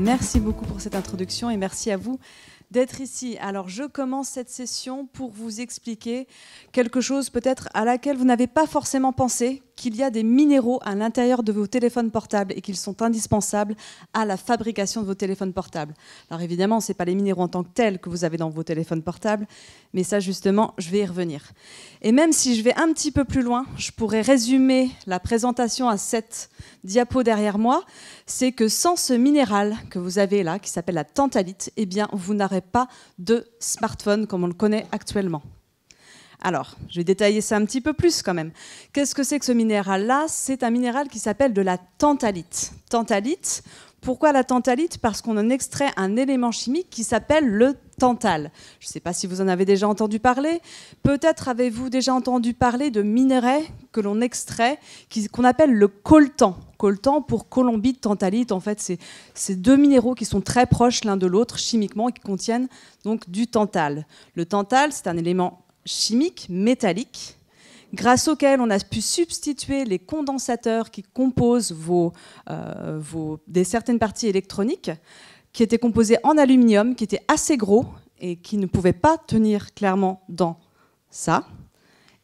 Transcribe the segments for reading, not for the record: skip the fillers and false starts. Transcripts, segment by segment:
Merci beaucoup pour cette introduction et merci à vous d'être ici. Alors, je commence cette session pour vous expliquer quelque chose peut-être à laquelle vous n'avez pas forcément pensé, qu'il y a des minéraux à l'intérieur de vos téléphones portables et qu'ils sont indispensables à la fabrication de vos téléphones portables. Alors évidemment, ce n'est pas les minéraux en tant que tels que vous avez dans vos téléphones portables, mais ça justement, je vais y revenir. Et même si je vais un petit peu plus loin, je pourrais résumer la présentation à cette diapo derrière moi, c'est que sans ce minéral que vous avez là, qui s'appelle la tantalite, eh bien, vous n'aurez pas de smartphone comme on le connaît actuellement. Alors, je vais détailler ça un petit peu plus quand même. Qu'est-ce que c'est que ce minéral-là? C'est un minéral qui s'appelle de la tantalite. Tantalite, pourquoi la tantalite? Parce qu'on en extrait un élément chimique qui s'appelle le tantale. Je ne sais pas si vous en avez déjà entendu parler. Peut-être avez-vous déjà entendu parler de minerais que l'on extrait, qu'on appelle le coltan. Coltan pour colombite, tantalite. En fait, c'est deux minéraux qui sont très proches l'un de l'autre chimiquement et qui contiennent donc du tantale. Le tantale, c'est un élément chimique, métallique, grâce auquel on a pu substituer les condensateurs qui composent certaines parties électroniques, qui étaient composés en aluminium, qui étaient assez gros et qui ne pouvaient pas tenir clairement dans ça.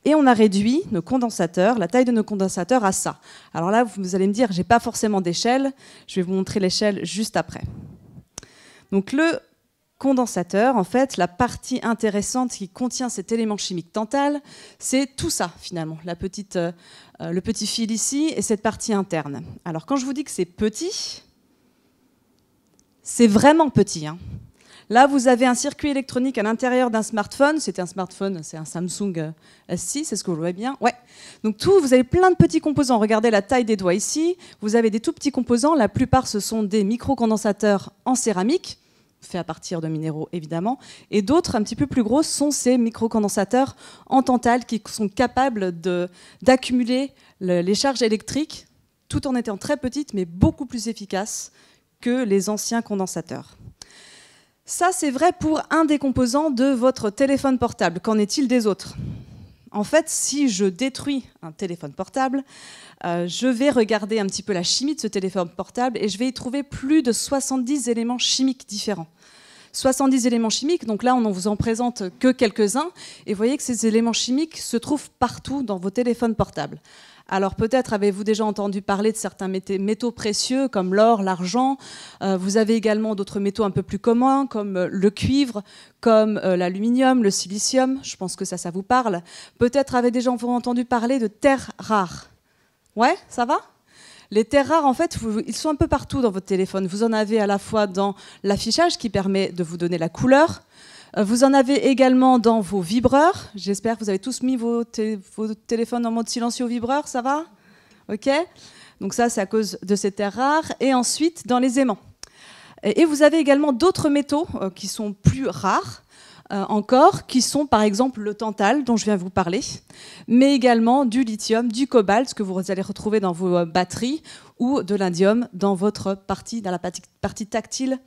Et on a réduit nos condensateurs, la taille de nos condensateurs à ça. Alors là, vous allez me dire, j'ai pas forcément d'échelle. Je vais vous montrer l'échelle juste après. Donc le condensateur, en fait, la partie intéressante qui contient cet élément chimique tantale, c'est tout ça, finalement, le petit fil ici et cette partie interne. Alors, quand je vous dis que c'est petit, c'est vraiment petit, hein. Là, vous avez un circuit électronique à l'intérieur d'un smartphone. C'est un smartphone, c'est un Samsung S6, est-ce que vous le voyez bien? Ouais. Donc, vous avez plein de petits composants. Regardez la taille des doigts ici. Vous avez des tout petits composants. La plupart, ce sont des microcondensateurs en céramique, fait à partir de minéraux évidemment, et d'autres un petit peu plus gros sont ces microcondensateurs en tantale qui sont capables d'accumuler les charges électriques tout en étant très petites mais beaucoup plus efficaces que les anciens condensateurs. Ça, c'est vrai pour un des composants de votre téléphone portable. Qu'en est-il des autres ? En fait, si je détruis un téléphone portable, je vais regarder un petit peu la chimie de ce téléphone portable et je vais y trouver plus de 70 éléments chimiques différents. 70 éléments chimiques, donc là on ne vous en présente que quelques-uns, et vous voyez que ces éléments chimiques se trouvent partout dans vos téléphones portables. Alors peut-être avez-vous déjà entendu parler de certains métaux précieux comme l'or, l'argent. Vous avez également d'autres métaux un peu plus communs comme le cuivre, comme l'aluminium, le silicium. Je pense que ça vous parle. Peut-être avez-vous déjà entendu parler de terres rares. Ouais, ça va ? Les terres rares, en fait, ils sont un peu partout dans votre téléphone. Vous en avez à la fois dans l'affichage qui permet de vous donner la couleur. Vous en avez également dans vos vibreurs. J'espère que vous avez tous mis vos téléphones en mode silencieux vibreur, ça va? OK. Donc ça, c'est à cause de ces terres rares. Et ensuite, dans les aimants. Et vous avez également d'autres métaux qui sont plus rares encore, qui sont par exemple le tantale, dont je viens vous parler, mais également du lithium, du cobalt, que vous allez retrouver dans vos batteries, ou de l'indium dans la partie tactile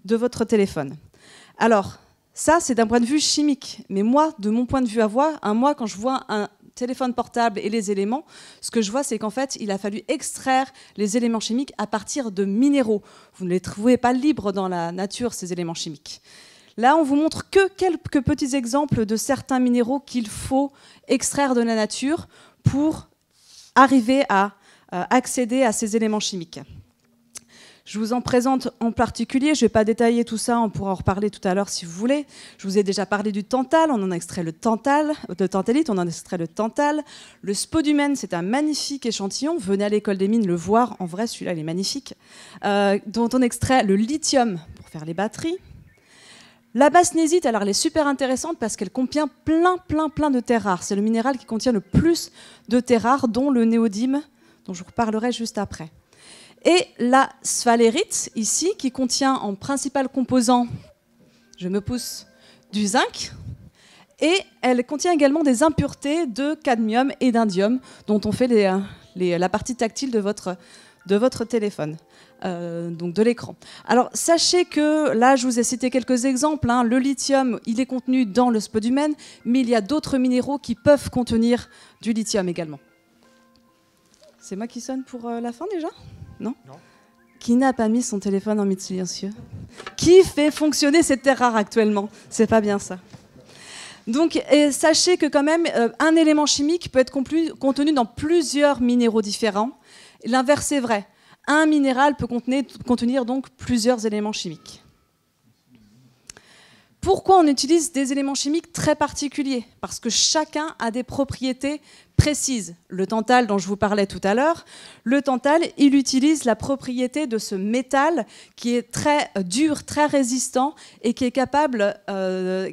de votre téléphone. Alors, ça, c'est d'un point de vue chimique. Mais moi, de mon point de vue quand je vois un téléphone portable et les éléments, ce que je vois, c'est qu'en fait, il a fallu extraire les éléments chimiques à partir de minéraux. Vous ne les trouvez pas libres dans la nature, ces éléments chimiques. Là, on vous montre que quelques petits exemples de certains minéraux qu'il faut extraire de la nature pour arriver à accéder à ces éléments chimiques. Je vous en présente en particulier, je ne vais pas détailler tout ça, on pourra en reparler tout à l'heure si vous voulez. Je vous ai déjà parlé du tantale, on en a extrait le tantalite, on en a extrait le tantale. Le spodumène, c'est un magnifique échantillon, venez à l'école des mines le voir, en vrai celui-là il est magnifique, dont on extrait le lithium pour faire les batteries. La basnésite, alors elle est super intéressante parce qu'elle contient plein de terres rares. C'est le minéral qui contient le plus de terres rares, dont le néodyme, dont je vous reparlerai juste après. Et la sphalérite, ici, qui contient en principal composant, je me pousse, du zinc. Et elle contient également des impuretés de cadmium et d'indium, dont on fait la partie tactile de votre téléphone. Donc de l'écran. Alors sachez que là je vous ai cité quelques exemples, hein. Le lithium il est contenu dans le spodumène, mais il y a d'autres minéraux qui peuvent contenir du lithium également. C'est moi qui sonne pour la fin déjà? Non. Qui n'a pas mis son téléphone en mode silencieux? Qui fait fonctionner cette terre rare actuellement? C'est pas bien ça. Donc, sachez que quand même, un élément chimique peut être contenu dans plusieurs minéraux différents. L'inverse est vrai. Un minéral peut contenir donc plusieurs éléments chimiques. Pourquoi on utilise des éléments chimiques très particuliers? Parce que chacun a des propriétés précises. Le tantal dont je vous parlais tout à l'heure, le tantal, il utilise la propriété de ce métal qui est très dur, très résistant et qui est capable,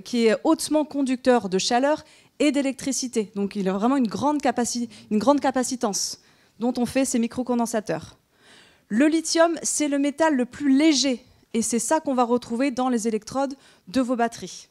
qui est hautement conducteur de chaleur et d'électricité. Donc il a vraiment une grande capacitance dont on fait ces microcondensateurs. Le lithium, c'est le métal le plus léger. Et c'est ça qu'on va retrouver dans les électrodes de vos batteries.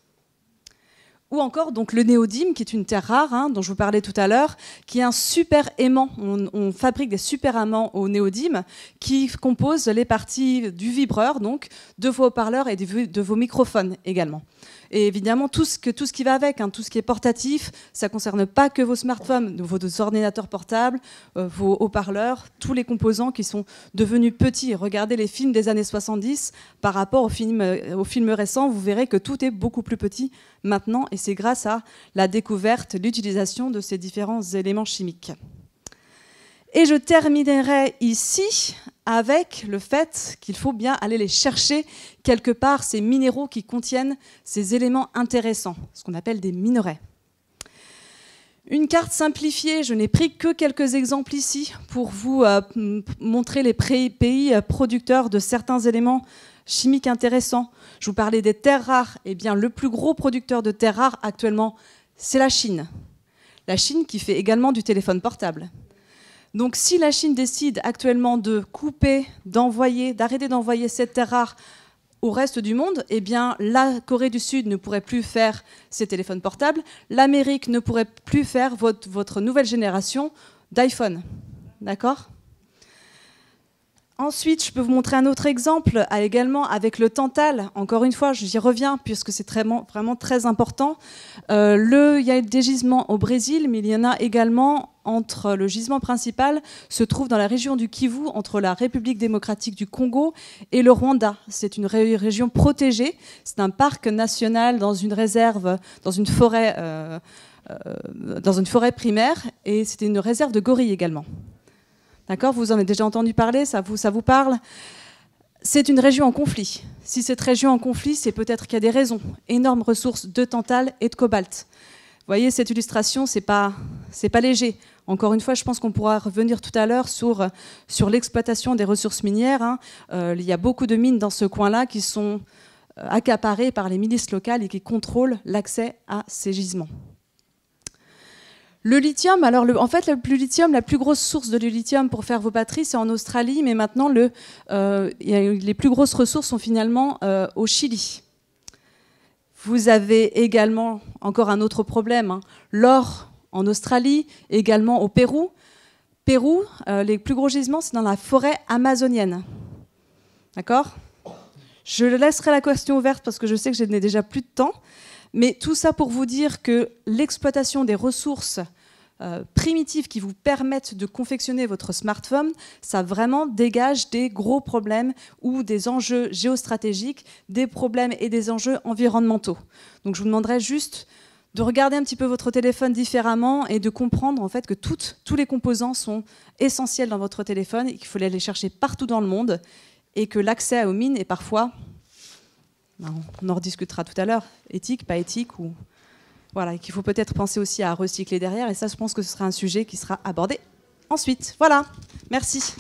Ou encore donc, le néodyme, qui est une terre rare, dont je vous parlais tout à l'heure, qui est un super aimant. On fabrique des super aimants au néodyme qui composent les parties du vibreur, donc, de vos haut-parleurs et de vos microphones également. Et évidemment, tout ce qui va avec, tout ce qui est portatif, ça ne concerne pas que vos smartphones, vos ordinateurs portables, vos haut-parleurs, tous les composants qui sont devenus petits. Regardez les films des années 70 par rapport aux films récents, vous verrez que tout est beaucoup plus petit maintenant, et c'est grâce à la découverte, l'utilisation de ces différents éléments chimiques. Et je terminerai ici avec le fait qu'il faut bien aller les chercher quelque part, ces minéraux qui contiennent ces éléments intéressants, ce qu'on appelle des minerais. Une carte simplifiée, je n'ai pris que quelques exemples ici pour vous montrer les pays producteurs de certains éléments chimiques intéressants. Je vous parlais des terres rares. Eh bien, le plus gros producteur de terres rares actuellement, c'est la Chine. La Chine qui fait également du téléphone portable. Donc si la Chine décide actuellement de couper, d'arrêter d'envoyer cette terre rare au reste du monde, eh bien la Corée du Sud ne pourrait plus faire ses téléphones portables, l'Amérique ne pourrait plus faire votre nouvelle génération d'iPhone. D'accord ? Ensuite, je peux vous montrer un autre exemple, également avec le tantal. Encore une fois, j'y reviens puisque c'est vraiment très important. Il y a des gisements au Brésil, mais il y en a également le gisement principal se trouve dans la région du Kivu, entre la République démocratique du Congo et le Rwanda. C'est une région protégée. C'est un parc national dans une réserve, dans une forêt primaire, et c'était une réserve de gorilles également. D'accord, vous en avez déjà entendu parler, ça vous parle? C'est une région en conflit. Si cette région est en conflit, c'est peut-être qu'il y a des raisons. Énormes ressources de tantal et de cobalt. Vous voyez, cette illustration, c'est pas léger. Encore une fois, je pense qu'on pourra revenir tout à l'heure sur l'exploitation des ressources minières. Il y a beaucoup de mines dans ce coin-là qui sont accaparées par les milices locales et qui contrôlent l'accès à ces gisements. Le lithium, alors en fait, la plus grosse source de lithium pour faire vos batteries, c'est en Australie, mais maintenant, les plus grosses ressources sont finalement au Chili. Vous avez également encore un autre problème, l'or en Australie, également au Pérou. Pérou, les plus gros gisements, c'est dans la forêt amazonienne. D'accord ? Je laisserai la question ouverte parce que je sais que je n'ai déjà plus de temps. Mais tout ça pour vous dire que l'exploitation des ressources primitives qui vous permettent de confectionner votre smartphone, ça vraiment dégage des gros problèmes ou des enjeux géostratégiques, des problèmes et des enjeux environnementaux. Donc je vous demanderai juste de regarder un petit peu votre téléphone différemment et de comprendre en fait que tous les composants sont essentiels dans votre téléphone et qu'il faut aller les chercher partout dans le monde et que l'accès aux mines est parfois, on en rediscutera tout à l'heure, éthique, pas éthique, ou voilà, qu'il faut peut-être penser aussi à recycler derrière. Et ça, je pense que ce sera un sujet qui sera abordé ensuite. Voilà, merci.